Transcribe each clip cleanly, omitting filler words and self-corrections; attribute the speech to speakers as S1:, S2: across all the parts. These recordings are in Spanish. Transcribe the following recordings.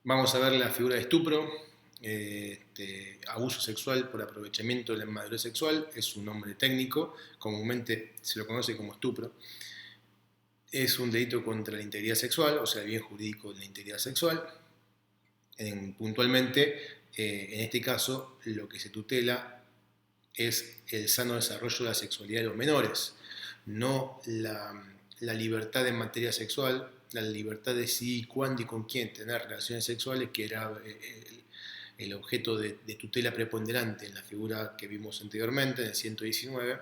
S1: Vamos a ver la figura de estupro, abuso sexual por aprovechamiento de la inmadurez sexual, es un nombre técnico, comúnmente se lo conoce como estupro. Es un delito contra la integridad sexual, o sea, el bien jurídico de la integridad sexual. Puntualmente, en este caso, lo que se tutela es el sano desarrollo de la sexualidad de los menores, no la libertad en materia sexual, la libertad de decidir cuándo y con quién tener relaciones sexuales, que era el objeto de tutela preponderante en la figura que vimos anteriormente, en el 119,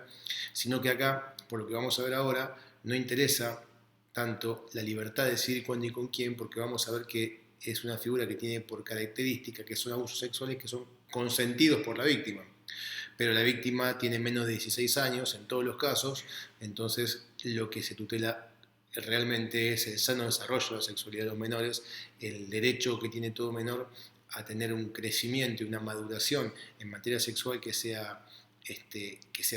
S1: sino que acá, por lo que vamos a ver ahora, no interesa tanto la libertad de decidir cuándo y con quién, porque vamos a ver que es una figura que tiene por característica que son abusos sexuales que son consentidos por la víctima. Pero la víctima tiene menos de 16 años en todos los casos, entonces lo que se tutela realmente es el sano desarrollo de la sexualidad de los menores, el derecho que tiene todo menor a tener un crecimiento y una maduración en materia sexual que sea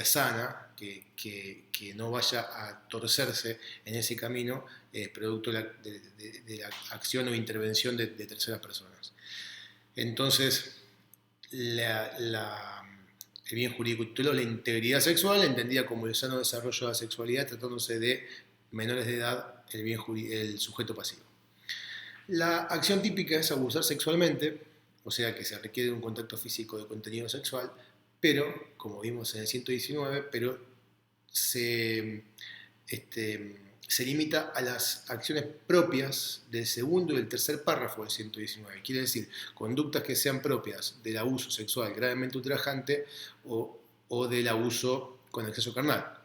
S1: sana, que no vaya a torcerse en ese camino, producto de la acción o intervención de terceras personas. Entonces, el bien jurídico tituló la integridad sexual, entendida como el sano desarrollo de la sexualidad, tratándose de menores de edad, el sujeto pasivo. La acción típica es abusar sexualmente, o sea que se requiere un contacto físico de contenido sexual, pero, como vimos en el 119, pero se, se limita a las acciones propias del segundo y del tercer párrafo del 119. Quiere decir, conductas que sean propias del abuso sexual gravemente ultrajante o del abuso con exceso carnal.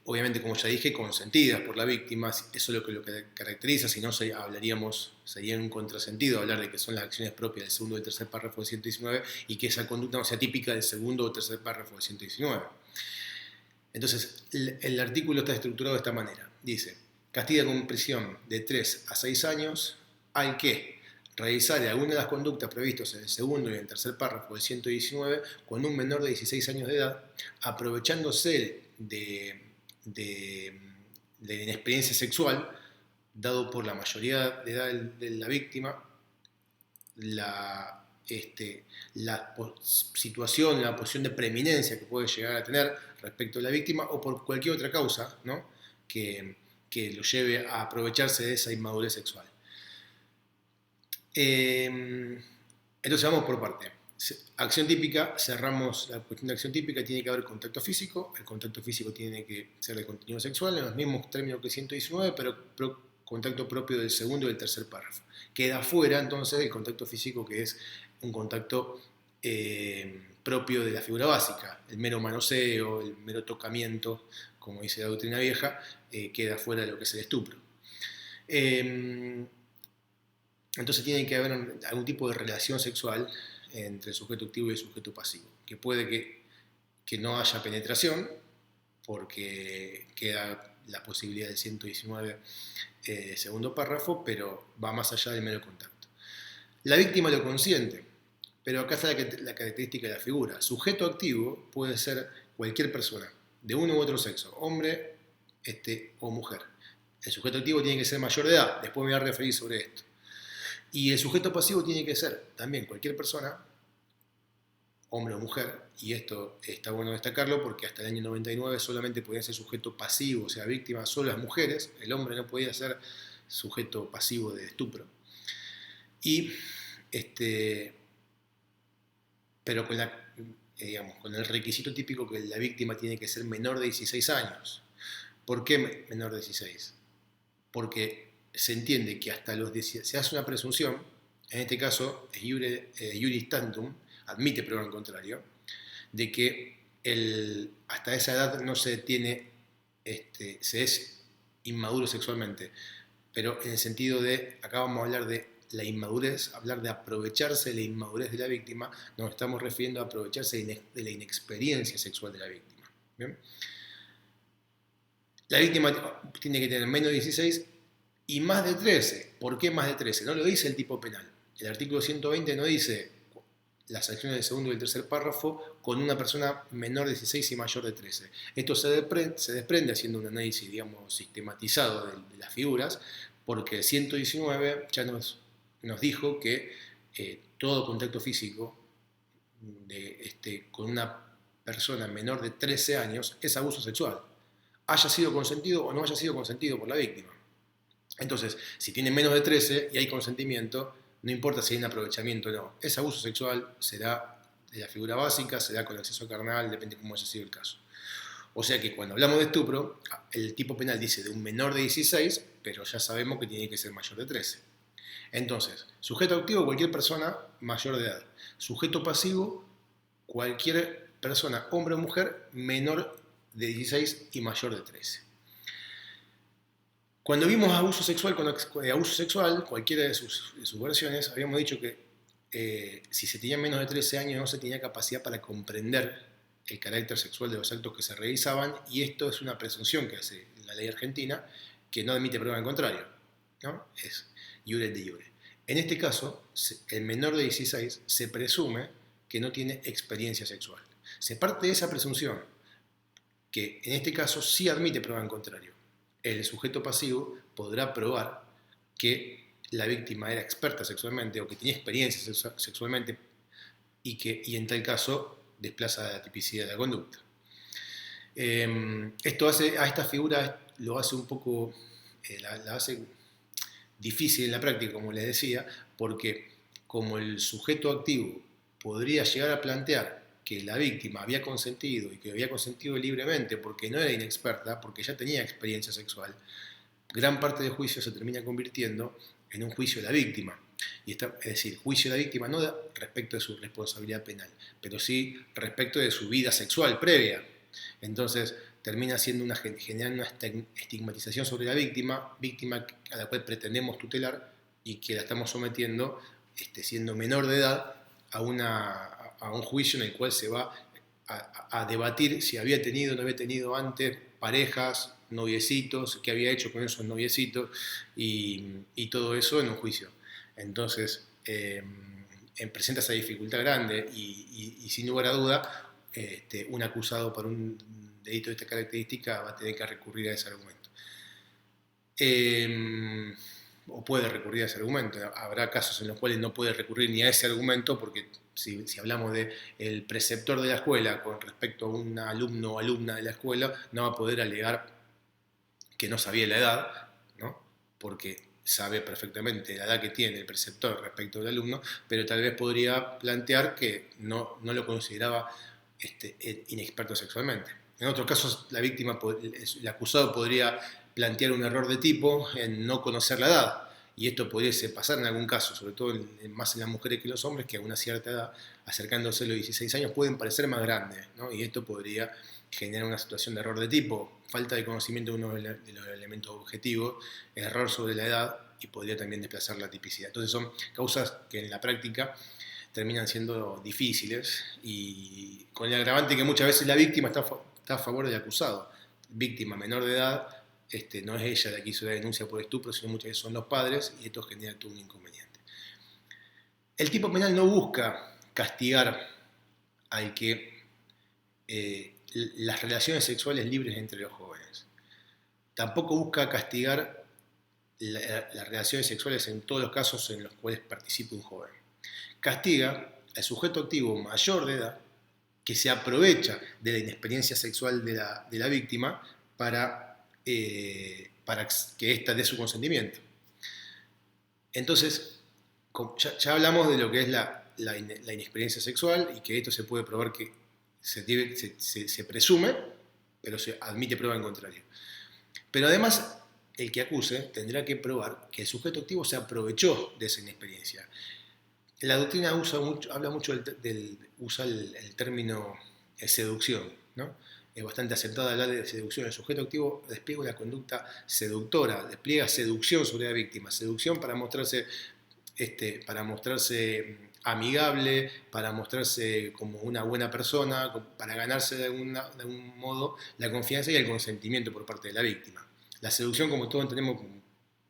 S1: Obviamente, como ya dije, consentidas por la víctima, eso es lo que caracteriza, si no sería un contrasentido hablar de que son las acciones propias del segundo y del tercer párrafo del 119 y que esa conducta no sea típica del segundo o tercer párrafo del 119. Entonces, el artículo está estructurado de esta manera. Dice, castiga con prisión de 3 a 6 años al que realizar alguna de las conductas previstas en el segundo y en el tercer párrafo del 119 con un menor de 16 años de edad, aprovechándose de inexperiencia sexual, dado por la mayoría de edad de la víctima, la situación, la posición de preeminencia que puede llegar a tener respecto a la víctima o por cualquier otra causa, ¿no? que lo lleve a aprovecharse de esa inmadurez sexual. Entonces vamos por parte. Acción típica, cerramos la cuestión de acción típica, tiene que haber contacto físico, el contacto físico tiene que ser de contenido sexual, en los mismos términos que 119, pero contacto propio del segundo y del tercer párrafo. Queda fuera entonces el contacto físico, que es un contacto propio de la figura básica, el mero manoseo, el mero tocamiento, como dice la doctrina vieja, queda fuera de lo que es el estupro. Entonces tiene que haber algún tipo de relación sexual entre el sujeto activo y el sujeto pasivo, que puede que no haya penetración, porque queda la posibilidad del 119 segundo párrafo, pero va más allá del mero contacto. La víctima lo consiente, pero acá está la característica de la figura. Sujeto activo puede ser cualquier persona, de uno u otro sexo, hombre o mujer. El sujeto activo tiene que ser mayor de edad, después me voy a referir sobre esto. Y el sujeto pasivo tiene que ser también cualquier persona, hombre o mujer, y esto está bueno destacarlo porque hasta el año 99 solamente podía ser sujeto pasivo, o sea, víctima solo las mujeres, el hombre no podía ser sujeto pasivo de estupro. Y pero con el requisito típico que la víctima tiene que ser menor de 16 años. ¿Por qué menor de 16? Porque se entiende que hasta los 16 se hace una presunción, en este caso es iuris tantum, admite prueba en contrario, de que hasta esa edad no se tiene, se es inmaduro sexualmente, pero en el sentido de, acá vamos a hablar de la inmadurez, hablar de aprovecharse de la inmadurez de la víctima, nos estamos refiriendo a aprovecharse de la inexperiencia sexual de la víctima. ¿Bien? La víctima tiene que tener menos de 16 y más de 13. ¿Por qué más de 13? No lo dice el tipo penal. El artículo 120 no dice las acciones del segundo y del tercer párrafo con una persona menor de 16 y mayor de 13. Esto se desprende haciendo un análisis, digamos, sistematizado de las figuras, porque el 119 ya nos dijo que todo contacto físico con una persona menor de 13 años es abuso sexual, haya sido consentido o no haya sido consentido por la víctima. Entonces, si tiene menos de 13 y hay consentimiento, no importa si hay un aprovechamiento o no, es abuso sexual, será de la figura básica, será con acceso carnal, depende de cómo haya sido el caso. O sea que cuando hablamos de estupro, el tipo penal dice de un menor de 16, pero ya sabemos que tiene que ser mayor de 13. Entonces, sujeto activo, cualquier persona mayor de edad. Sujeto pasivo, cualquier persona, hombre o mujer, menor de 16 y mayor de 13. Cuando vimos abuso sexual, cualquiera de sus versiones, habíamos dicho que si se tenía menos de 13 años no se tenía capacidad para comprender el carácter sexual de los actos que se realizaban, y esto es una presunción que hace la ley argentina que no admite prueba en contrario, ¿no? Es iure de iure. En este caso, el menor de 16 se presume que no tiene experiencia sexual. Se parte de esa presunción, que en este caso sí admite prueba en contrario. El sujeto pasivo podrá probar que la víctima era experta sexualmente o que tenía experiencia sexualmente y en tal caso desplaza la tipicidad de la conducta. Esto hace a esta figura, lo hace un poco, la hace difícil en la práctica, como les decía, porque como el sujeto activo podría llegar a plantear que la víctima había consentido y que había consentido libremente porque no era inexperta, porque ya tenía experiencia sexual, gran parte del juicio se termina convirtiendo en un juicio de la víctima. Es decir, juicio de la víctima no respecto de su responsabilidad penal, pero sí respecto de su vida sexual previa. Entonces termina generando una estigmatización sobre la víctima a la cual pretendemos tutelar y que la estamos sometiendo, siendo menor de edad, a un juicio en el cual se va a debatir si había tenido o no había tenido antes parejas, noviecitos, qué había hecho con esos noviecitos y todo eso en un juicio. Entonces, presenta esa dificultad grande y sin lugar a duda, un acusado por un delito de esta característica va a tener que recurrir a ese argumento. O puede recurrir a ese argumento. Habrá casos en los cuales no puede recurrir ni a ese argumento porque si hablamos del preceptor de la escuela con respecto a un alumno o alumna de la escuela, no va a poder alegar que no sabía la edad, ¿no? Porque sabe perfectamente la edad que tiene el preceptor respecto al alumno, pero tal vez podría plantear que no lo consideraba inexperto sexualmente. En otros casos, el acusado podría plantear un error de tipo en no conocer la edad, y esto pudiese pasar en algún caso, sobre todo más en las mujeres que en los hombres, que a una cierta edad, acercándose a los 16 años, pueden parecer más grandes, ¿no? Y esto podría generar una situación de error de tipo, falta de conocimiento de uno de los elementos objetivos, error sobre la edad, y podría también desplazar la tipicidad. Entonces son causas que en la práctica terminan siendo difíciles, y con el agravante que muchas veces la víctima está a favor del acusado. Víctima menor de edad, no es ella la que hizo la denuncia por estupro, sino muchas veces son los padres, y esto genera todo un inconveniente. El tipo penal no busca castigar al que las relaciones sexuales libres entre los jóvenes. Tampoco busca castigar las relaciones sexuales en todos los casos en los cuales participa un joven. Castiga al sujeto activo mayor de edad que se aprovecha de la inexperiencia sexual de la víctima para que ésta dé su consentimiento. Entonces, ya hablamos de lo que es la inexperiencia sexual y que esto se puede probar que se presume, pero se admite prueba en contrario. Pero además, el que acuse tendrá que probar que el sujeto activo se aprovechó de esa inexperiencia. La doctrina habla mucho usa el término seducción, ¿no? Es bastante aceptada hablar de seducción. El sujeto activo despliega una conducta seductora, despliega seducción sobre la víctima, seducción para mostrarse amigable, para mostrarse como una buena persona, para ganarse de algún modo la confianza y el consentimiento por parte de la víctima. La seducción, como todos entendemos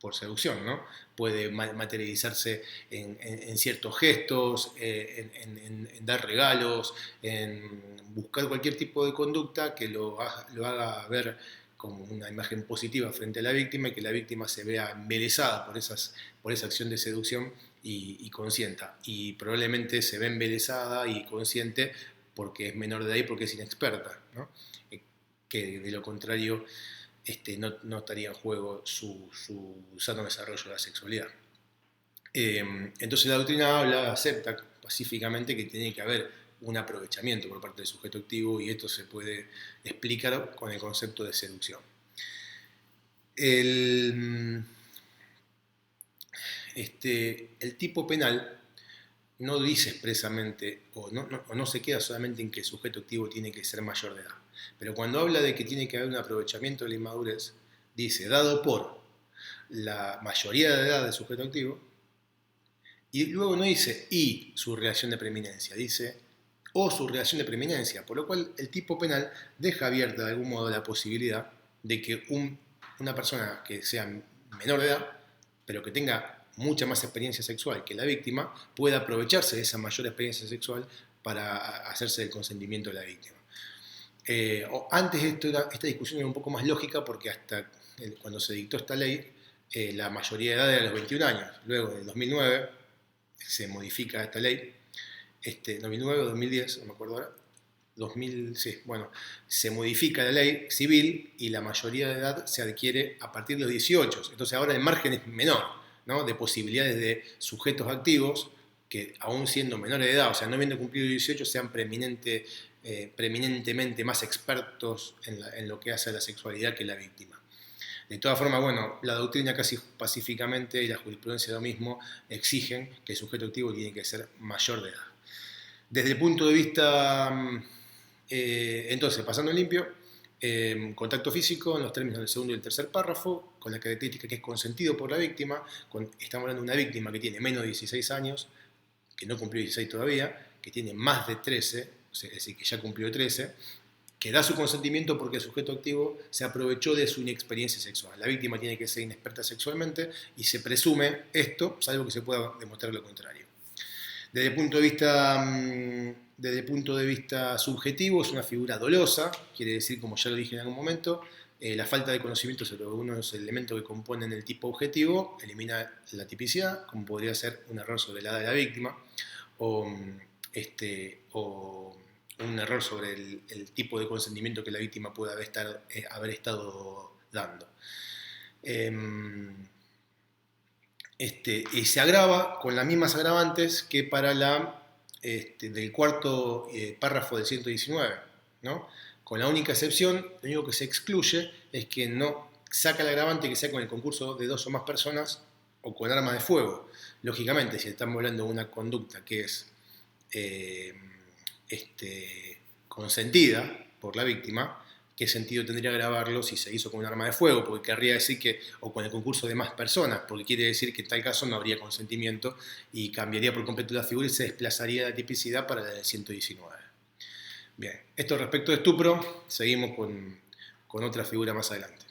S1: por seducción, ¿no? Puede materializarse en ciertos gestos, en dar regalos, en buscar cualquier tipo de conducta que lo haga ver como una imagen positiva frente a la víctima y que la víctima se vea embelesada por esa acción de seducción y consienta. Y probablemente se ve embelesada y consciente porque es menor de edad y porque es inexperta, ¿no? Que de lo contrario no estaría en juego su sano desarrollo de la sexualidad. Entonces la doctrina acepta pacíficamente que tiene que haber un aprovechamiento por parte del sujeto activo y esto se puede explicar con el concepto de seducción. El tipo penal no dice expresamente o no se queda solamente en que el sujeto activo tiene que ser mayor de edad, pero cuando habla de que tiene que haber un aprovechamiento de la inmadurez, dice, dado por la mayoría de edad del sujeto activo, y luego no dice y su relación de preeminencia, dice o su relación de preeminencia, por lo cual el tipo penal deja abierta de algún modo la posibilidad de que una persona que sea menor de edad, pero que tenga mucha más experiencia sexual que la víctima, pueda aprovecharse de esa mayor experiencia sexual para hacerse del consentimiento de la víctima. Antes esta discusión era un poco más lógica porque hasta cuando se dictó esta ley, la mayoría de edad era los 21 años. Luego, en el 2009, se modifica esta ley, 2009 o 2010, no me acuerdo ahora, 2000, sí, bueno, se modifica la ley civil y la mayoría de edad se adquiere a partir de los 18. Entonces ahora el margen es menor, ¿no? De posibilidades de sujetos activos que aún siendo menores de edad, o sea, no habiendo cumplido 18, sean preeminentemente más expertos en lo que hace a la sexualidad que la víctima. De todas formas, bueno, la doctrina casi pacíficamente y la jurisprudencia lo mismo exigen que el sujeto activo tiene que ser mayor de edad. Desde el punto de vista, entonces, pasando en limpio, contacto físico en los términos del segundo y el tercer párrafo, con la característica que es consentido por la víctima. Estamos hablando de una víctima que tiene menos de 16 años, que no cumplió 16 todavía, que tiene más de 13, es decir, que ya cumplió 13, que da su consentimiento porque el sujeto activo se aprovechó de su inexperiencia sexual. La víctima tiene que ser inexperta sexualmente y se presume esto, salvo que se pueda demostrar lo contrario. Desde el punto de vista subjetivo, es una figura dolosa, quiere decir, como ya lo dije en algún momento, la falta de conocimiento sobre uno de los elementos que componen el tipo objetivo elimina la tipicidad, como podría ser un error sobre la edad de la víctima, o un error sobre el tipo de consentimiento que la víctima puede haber estado dando. Y se agrava con las mismas agravantes que para del cuarto párrafo del 119, ¿no? Con la única excepción, lo único que se excluye es que no saca el agravante que sea con el concurso de 2 o más personas o con armas de fuego. Lógicamente, si estamos hablando de una conducta que es consentida por la víctima, ¿qué sentido tendría grabarlo si se hizo con un arma de fuego? Porque querría decir que, o con el concurso de más personas, porque quiere decir que en tal caso no habría consentimiento y cambiaría por completo la figura y se desplazaría la tipicidad para la del 119. Bien, esto respecto de estupro, seguimos con otra figura más adelante.